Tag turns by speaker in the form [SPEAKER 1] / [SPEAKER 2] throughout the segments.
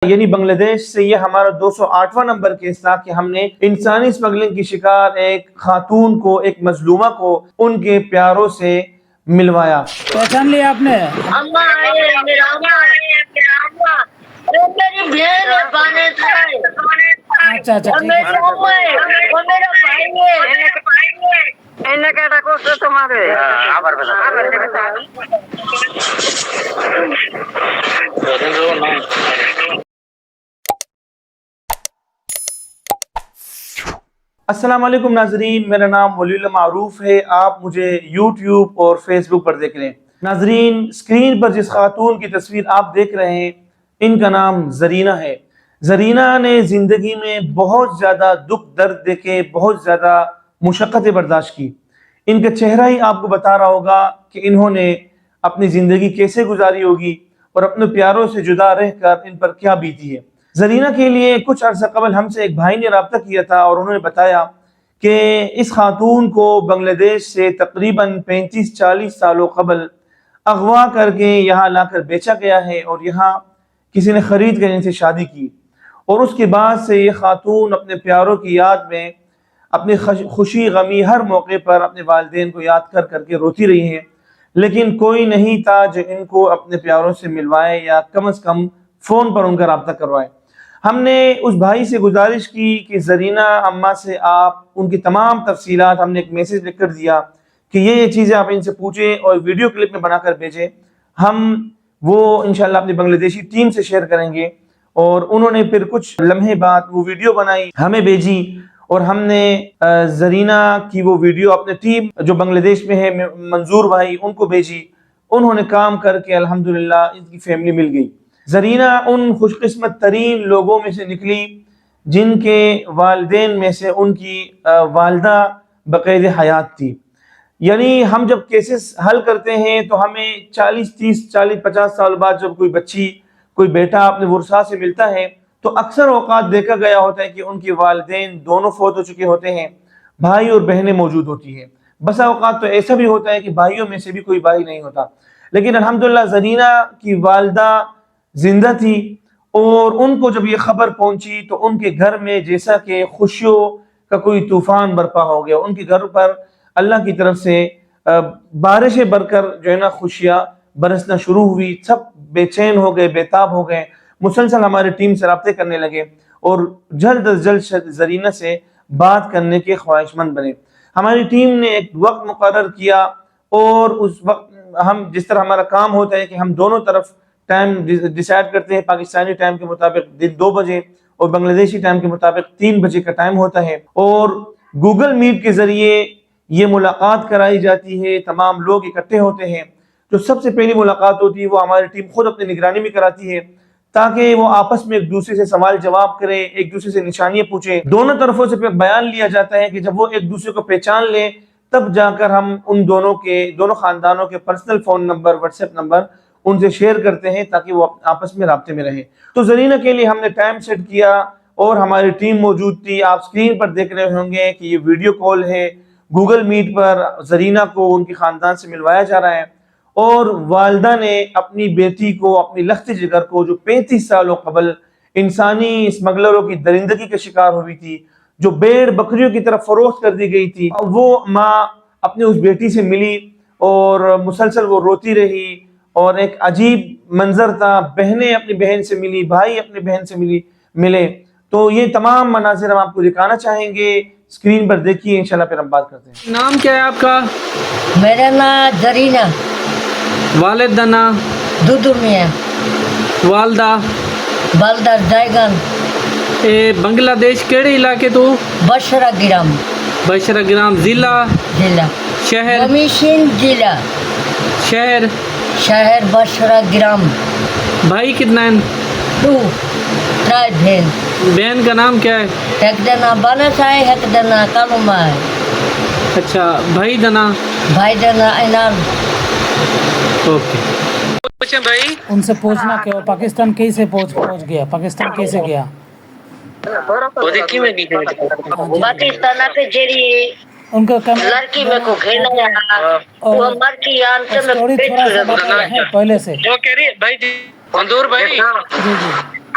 [SPEAKER 1] یعنی بنگلہ دیش سے یہ ہمارا 208واں نمبر کیس تھا کہ ہم نے انسانی اسمگلنگ کی شکار ایک خاتون کو، ایک مظلومہ کو ان کے پیاروں سے ملوایا۔
[SPEAKER 2] پہچان لیا آپ نے؟
[SPEAKER 3] اماں آئے میرا اماں وہ میری بہن ہے بانے سے،
[SPEAKER 2] اچھا اچھا
[SPEAKER 3] اور
[SPEAKER 2] ٹھیک
[SPEAKER 3] میری
[SPEAKER 2] ہے۔
[SPEAKER 3] اماں ہے وہ میرا بھائی ہے۔ انہیں کہتا کچھ تو تمہارے
[SPEAKER 1] السلام علیکم ناظرین، میرا نام ولی اللہ معروف ہے۔ آپ مجھے یوٹیوب اور فیس بک پر دیکھ رہے ہیں۔ ناظرین، اسکرین پر جس خاتون کی تصویر آپ دیکھ رہے ہیں، ان کا نام زرینہ ہے۔ زرینہ نے زندگی میں بہت زیادہ دکھ درد دیکھے، بہت زیادہ مشقتیں برداشت کی۔ ان کا چہرہ ہی آپ کو بتا رہا ہوگا کہ انہوں نے اپنی زندگی کیسے گزاری ہوگی اور اپنے پیاروں سے جدا رہ کر ان پر کیا بیتی ہے۔ زرینہ کے لیے کچھ عرصہ قبل ہم سے ایک بھائی نے رابطہ کیا تھا اور انہوں نے بتایا کہ اس خاتون کو بنگلہ دیش سے تقریباً 35-40 سالوں قبل اغوا کر کے یہاں لا کر بیچا گیا ہے اور یہاں کسی نے خرید کر ان سے شادی کی، اور اس کے بعد سے یہ خاتون اپنے پیاروں کی یاد میں اپنی خوشی غمی ہر موقع پر اپنے والدین کو یاد کر کر کے روتی رہی ہیں، لیکن کوئی نہیں تھا جو ان کو اپنے پیاروں سے ملوائے یا کم از کم فون پر ان کا رابطہ کروائے۔ ہم نے اس بھائی سے گزارش کی کہ زرینہ اماں سے آپ ان کی تمام تفصیلات، ہم نے ایک میسیج لکھ کر دیا کہ یہ چیزیں آپ ان سے پوچھیں اور ویڈیو کلپ میں بنا کر بھیجیں، ہم وہ انشاءاللہ اپنی بنگلہ دیشی ٹیم سے شیئر کریں گے۔ اور انہوں نے پھر کچھ لمحے بعد وہ ویڈیو بنائی، ہمیں بھیجی، اور ہم نے زرینہ کی وہ ویڈیو اپنے ٹیم جو بنگلہ دیش میں ہے، منظور بھائی، ان کو بھیجی۔ انہوں نے کام کر کے الحمدللہ ان کی فیملی مل گئی۔ زرینہ ان خوش قسمت ترین لوگوں میں سے نکلی جن کے والدین میں سے ان کی والدہ بقید حیات تھی۔ یعنی ہم جب کیسز حل کرتے ہیں تو ہمیں 40-50 سال بعد جب کوئی بچی، کوئی بیٹا اپنے ورثاء سے ملتا ہے تو اکثر اوقات دیکھا گیا ہوتا ہے کہ ان کے والدین دونوں فوت ہو چکے ہوتے ہیں، بھائی اور بہنیں موجود ہوتی ہیں۔ بسا اوقات تو ایسا بھی ہوتا ہے کہ بھائیوں میں سے بھی کوئی بھائی نہیں ہوتا، لیکن الحمدللہ زرینہ کی والدہ زندہ تھی، اور ان کو جب یہ خبر پہنچی تو ان کے گھر میں جیسا کہ خوشیوں کا کوئی طوفان برپا ہو گیا۔ ان کے گھر پر اللہ کی طرف سے بارشیں بر کر جو ہے نا خوشیاں برسنا شروع ہوئی۔ سب بے چین ہو گئے، بے تاب ہو گئے، مسلسل ہماری ٹیم سے رابطے کرنے لگے اور جلد از جلد زرینہ سے بات کرنے کے خواہش مند بنے۔ ہماری ٹیم نے ایک وقت مقرر کیا، اور اس وقت ہم جس طرح ہمارا کام ہوتا ہے کہ ہم دونوں طرف ٹائم ڈیسائیڈ کرتے ہیں، پاکستانی ٹائم کے مطابق دن 2 بجے اور بنگلہ دیشی ٹائم کے مطابق 3 بجے کا ٹائم ہوتا ہے، اور گوگل میٹ کے ذریعے یہ ملاقات کرائی جاتی ہے۔ تمام لوگ اکٹھے ہوتے ہیں۔ جو سب سے پہلی ملاقات ہوتی ہے وہ ہماری ٹیم خود اپنی نگرانی میں کراتی ہے، تاکہ وہ آپس میں ایک دوسرے سے سوال جواب کریں، ایک دوسرے سے نشانیاں پوچھیں۔ دونوں طرفوں سے پھر بیان لیا جاتا ہے کہ جب وہ ایک دوسرے کو پہچان لیں تب جا کر ہم ان دونوں خاندانوں کے personal phone number, WhatsApp number ان سے شیئر کرتے ہیں تاکہ وہ آپس میں رابطے میں رہیں۔ تو زرینہ کے لیے ہم نے ٹائم سیٹ کیا اور ہماری ٹیم موجود تھی۔ آپ سکرین پر دیکھ رہے ہوں گے کہ یہ ویڈیو کال ہے، گوگل میٹ پر زرینہ کو ان کے خاندان سے ملوایا جا رہا ہے، اور والدہ نے اپنی بیٹی کو، اپنی لخت جگر کو، جو 35 سالوں قبل انسانی اسمگلروں کی درندگی کا شکار ہوئی تھی، جو بھیڑ بکریوں کی طرف فروخت کر دی گئی تھی، وہ ماں اپنے اس بیٹی سے ملی اور مسلسل وہ روتی رہی، اور ایک عجیب منظر تھا۔ بہنیں اپنی بہن سے ملی، بھائی اپنی بہن سے ملے۔ تو یہ تمام مناظر ہم آپ کو دکھانا چاہیں گے، اسکرین پر دیکھیے، انشاءاللہ پھر ہم بات کرتے ہیں۔
[SPEAKER 2] نام کیا ہے آپ کا؟
[SPEAKER 3] میرا نام زرینہ،
[SPEAKER 2] والد کا نام؟
[SPEAKER 3] دودو میاں،
[SPEAKER 2] والدہ؟
[SPEAKER 3] بالدر جائگان،
[SPEAKER 2] بنگلہ دیش کیڑے علاقے تو؟
[SPEAKER 3] بشرا گرام،
[SPEAKER 2] بشرا گرام۔ ضلع؟
[SPEAKER 3] ضلع
[SPEAKER 2] شہر؟
[SPEAKER 3] کمیشن ضلع،
[SPEAKER 2] شہر؟
[SPEAKER 3] شہر بشرا گرام۔
[SPEAKER 2] بھائی کتنا ہے؟
[SPEAKER 3] 2 ترائی بہن،
[SPEAKER 2] بہن کا نام کیا ہے؟
[SPEAKER 3] ایک دنا بانس ہے، ایک دنا کالوما ہے۔
[SPEAKER 2] اچھا، بھائی کا نام؟
[SPEAKER 3] بھائی دنا اینال۔
[SPEAKER 2] اوکے، پوچھیں بھائی
[SPEAKER 4] ان سے پوچھنا کہ وہ پاکستان کیسے پہنچ گیا، پاکستان کیسے گیا؟
[SPEAKER 3] پاکستان کے جڑی
[SPEAKER 4] ان کا
[SPEAKER 3] لڑکی میں کو گھینا وہ مر کی آنتے میں
[SPEAKER 4] اسٹوری
[SPEAKER 3] پیٹ
[SPEAKER 4] تھوڑا سا بتا
[SPEAKER 3] رہا
[SPEAKER 4] ہے پہلے سے۔
[SPEAKER 2] جو کہہ رہی ہے بھائی جی، منظور بھائی،
[SPEAKER 4] جی جی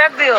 [SPEAKER 5] ডাক দিও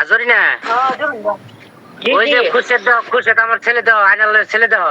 [SPEAKER 5] আজরি না ওই যে খুশে আমার ছেলে দাও আইনালের ছেলে দাও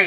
[SPEAKER 5] এই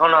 [SPEAKER 5] শোনো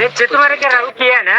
[SPEAKER 5] দেখছে তোমার কে রুকিয়া না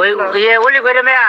[SPEAKER 5] ওই ইয়ে ওলি করে মেয়া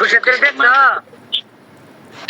[SPEAKER 5] খুশেদের দেখছো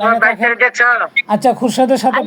[SPEAKER 5] তোমার বাইকের দেখছো
[SPEAKER 4] আচ্ছা খুরশেদের সাথে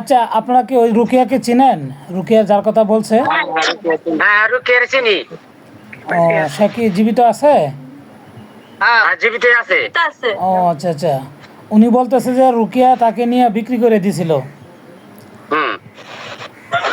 [SPEAKER 4] আচ্ছা আপনারা কি ওই রুকিয়াকে চিনেন রুকিয়া যার কথা বলছে
[SPEAKER 5] হ্যাঁ রুকিয়ার চিনি
[SPEAKER 4] ও সে কি জীবিত আছে
[SPEAKER 5] হ্যাঁ জীবিত আছে
[SPEAKER 4] ও আচ্ছা আচ্ছা উনি বলতেছে যে রুকিয়া তাকে নিয়ে বিক্রি করে দিছিল
[SPEAKER 5] হুম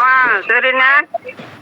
[SPEAKER 5] মা সরি না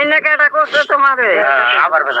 [SPEAKER 5] এনে কেটা করছে তোমারে আবার বলো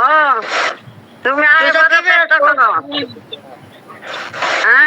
[SPEAKER 5] ও তুমি আরে কথা পেটা করো হ্যাঁ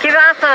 [SPEAKER 5] কি আছো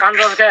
[SPEAKER 5] কান্দতে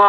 [SPEAKER 5] কো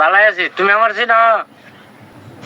[SPEAKER 5] ভালো আছি তুমি আমার চিনো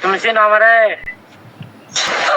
[SPEAKER 5] তুমি চিনো আমারে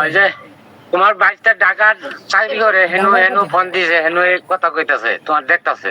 [SPEAKER 5] ওই যে তোমার বাইকটা ঢাকার চাকরি করে হেনু হেনু ফোন দিছে হেনু এই কথা কইতাছে তোমার দেখতাছে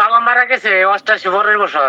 [SPEAKER 5] বাবা মারা গেছে 88 বছর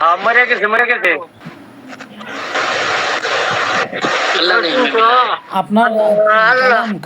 [SPEAKER 5] হ্যাঁ মরে গেছে
[SPEAKER 4] আপনার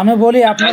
[SPEAKER 4] আমি বলি আপনার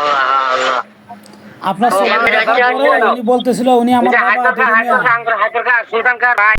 [SPEAKER 5] আল্লাহ
[SPEAKER 4] আপনার উনি বলতেছিল উনি আমার বাবা দুনিয়া
[SPEAKER 5] সুলতান কা ভাই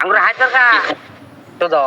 [SPEAKER 5] আঙ্গুর হাইতার কা তো দাও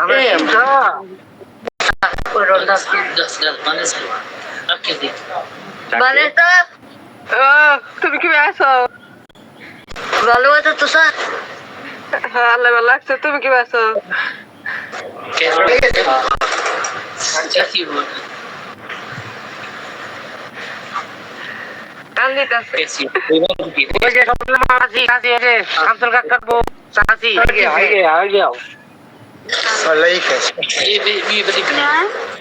[SPEAKER 5] আমরা
[SPEAKER 3] Vanessa
[SPEAKER 6] তুমি কি আছো?
[SPEAKER 3] ভালো আছো তো স্যার
[SPEAKER 6] আল্লাহ ভালো লাগছে, তুমি কি আছো? কান্দিতাছে।
[SPEAKER 5] ওই যে সবগুলো মাছি কাছে এসে শামসুল কাকার বউ চাচি আগে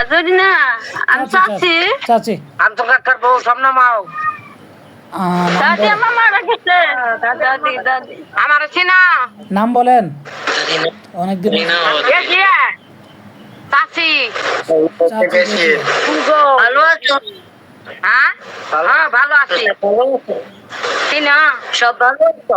[SPEAKER 6] আজরিনা আমি চাচ্ছি
[SPEAKER 4] চাচি
[SPEAKER 5] শামসুল কাকার বউ সামনে মাও
[SPEAKER 6] দাদি আমার মারা গেছে। দাদি দাদি আমার চিনা
[SPEAKER 4] নাম বলেন অনেকদিন
[SPEAKER 6] এ দিয়া চাচি
[SPEAKER 4] চাচি
[SPEAKER 3] ভালো আছো
[SPEAKER 6] হ্যাঁ হ্যাঁ ভালো আছি চিনা
[SPEAKER 3] সব ভালো আছো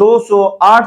[SPEAKER 1] 208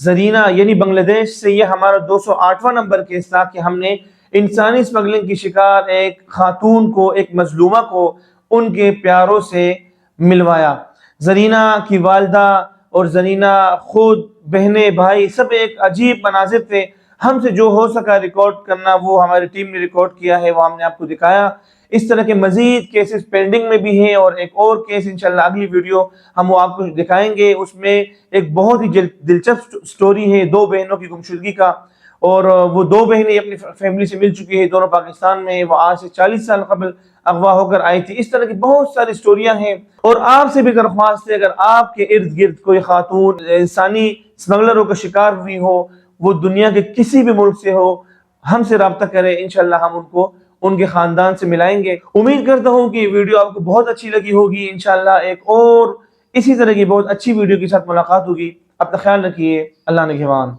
[SPEAKER 1] زرینہ یعنی بنگلہ دیش سے یہ ہمارا 208واں نمبر کیس تھا کہ ہم نے انسانی اسمگلنگ کی شکار ایک خاتون کو، ایک مظلومہ کو ان کے پیاروں سے ملوایا۔ زرینہ کی والدہ اور زرینہ خود، بہنیں، بھائی سب ایک عجیب مناظر تھے۔ ہم سے جو ہو سکا ریکارڈ کرنا وہ ہماری ٹیم نے ریکارڈ کیا ہے، وہ ہم نے آپ کو دکھایا۔ اس طرح کے مزید کیسز پینڈنگ میں بھی ہیں، اور ایک اور کیس انشاءاللہ اگلی ویڈیو ہم وہ آپ کو دکھائیں گے۔ اس میں ایک بہت ہی دلچسپ سٹوری ہے 2 بہنوں کی گمشدگی کا، اور وہ 2 بہنیں اپنی فیملی سے مل چکی ہیں، دونوں پاکستان میں ہیں، وہ آج سے 40 سال قبل اغوا ہو کر آئی تھی۔ اس طرح کی بہت ساری سٹوریاں ہیں، اور آپ سے بھی درخواست ہے اگر آپ کے ارد گرد کوئی خاتون انسانی اسمگلروں کا شکار ہوئی ہو، وہ دنیا کے کسی بھی ملک سے ہو، ہم سے رابطہ کریں، انشاءاللہ ہم ان کو ان کے خاندان سے ملائیں گے۔ امید کرتا ہوں کہ یہ ویڈیو آپ کو بہت اچھی لگی ہوگی۔ انشاءاللہ ایک اور اسی طرح کی بہت اچھی ویڈیو کے ساتھ ملاقات ہوگی۔ اپنا خیال رکھیے، اللہ نگہبان۔